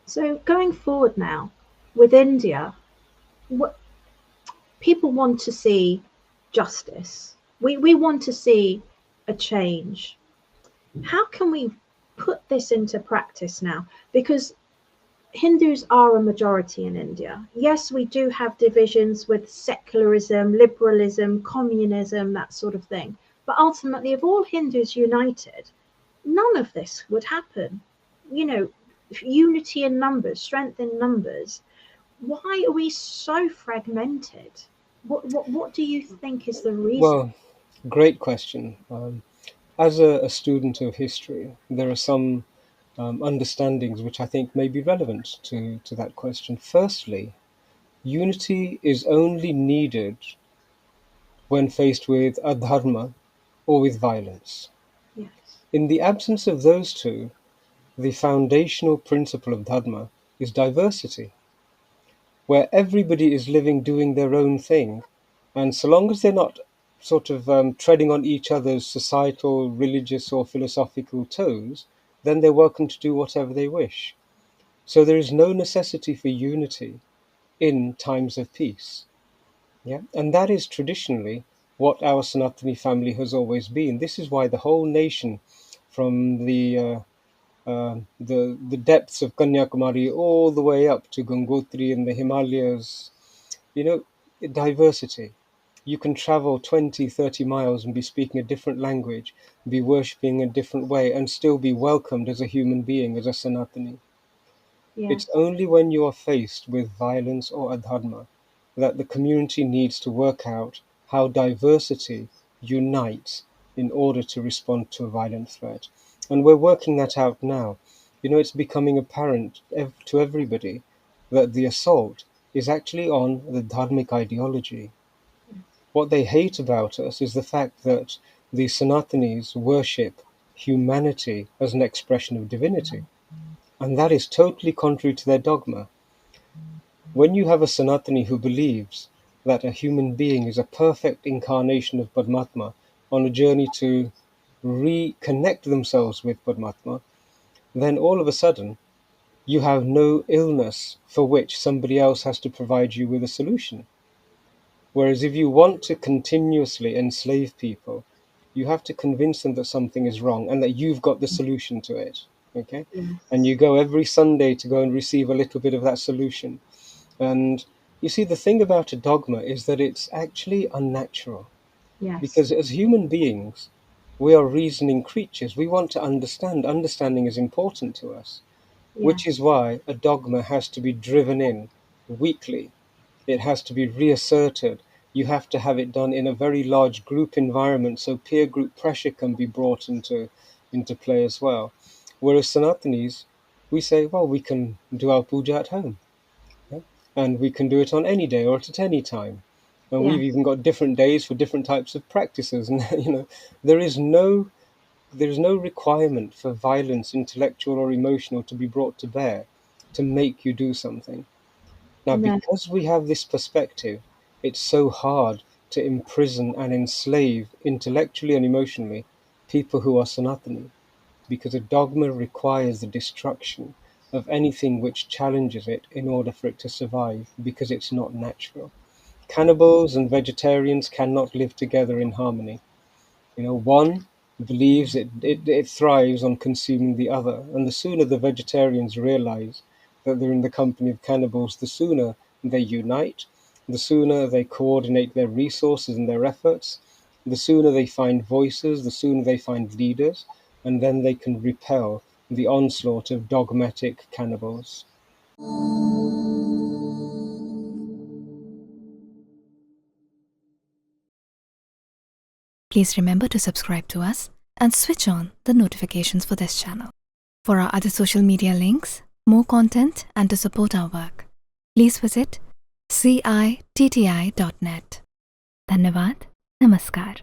So going forward now with India, what people want to see justice. We want to see a change. How can we put this into practice now? Because Hindus are a majority in India. Yes, we do have divisions with secularism, liberalism, communism, that sort of thing. But ultimately, if all Hindus united, none of this would happen. You know, unity in numbers, strength in numbers. Why are we so fragmented? What do you think is the reason? Well, great question. As a student of history, there are some understandings which I think may be relevant to that question. Firstly, unity is only needed when faced with adharma or with violence. Yes. In the absence of those two, the foundational principle of dharma is diversity, where everybody is living doing their own thing. And so long as they're not sort of treading on each other's societal, religious, or philosophical toes, then they're welcome to do whatever they wish. So there is no necessity for unity in times of peace. Yeah, and that is traditionally what our Sanatani family has always been. This is why the whole nation, from the depths of Kanyakumari all the way up to Gangotri and the Himalayas, you know, diversity. You can travel 20, 30 miles and be speaking a different language, be worshipping a different way, and still be welcomed as a human being, as a Sanatani. It's Yes. only when you are faced with violence or adharma that the community needs to work out how diversity unites in order to respond to a violent threat. And we're working that out now. You know, it's becoming apparent to everybody that the assault is actually on the dharmic ideology. What they hate about us is the fact that the Sanatanis worship humanity as an expression of divinity. And that is totally contrary to their dogma. When you have a Sanatani who believes that a human being is a perfect incarnation of Padmatma on a journey to reconnect themselves with Padmatma, then all of a sudden you have no illness for which somebody else has to provide you with a solution. Whereas if you want to continuously enslave people, you have to convince them that something is wrong and that you've got the solution to it. Okay? And Yes. you go every Sunday to go and receive a little bit of that solution. And you see, the thing about a dogma is that it's actually unnatural. Yes. Because as human beings, we are reasoning creatures. We want to understand. Understanding is important to us, which is Yes. why a dogma has to be driven in weekly. It has to be reasserted. You have to have it done in a very large group environment so peer group pressure can be brought into play as well. Whereas Sanatanis, we say, well, we can do our puja at home. Yeah? And we can do it on any day or at any time. And we've Yes. even got different days for different types of practices. And there is no requirement for violence, intellectual or emotional, to be brought to bear to make you do something. Now, No. because we have this perspective, it's so hard to imprison and enslave intellectually and emotionally people who are Sanatani, because a dogma requires the destruction of anything which challenges it in order for it to survive, because it's not natural. Cannibals and vegetarians cannot live together in harmony. One believes it thrives on consuming the other, and the sooner the vegetarians realize that they're in the company of cannibals, the sooner they unite, the sooner they coordinate their resources and their efforts, the sooner they find voices, the sooner they find leaders, and then they can repel the onslaught of dogmatic cannibals. Please remember to subscribe to us and switch on the notifications for this channel. For our other social media links, more content, and to support our work, please visit citti.net. Dhanyavad. Namaskar.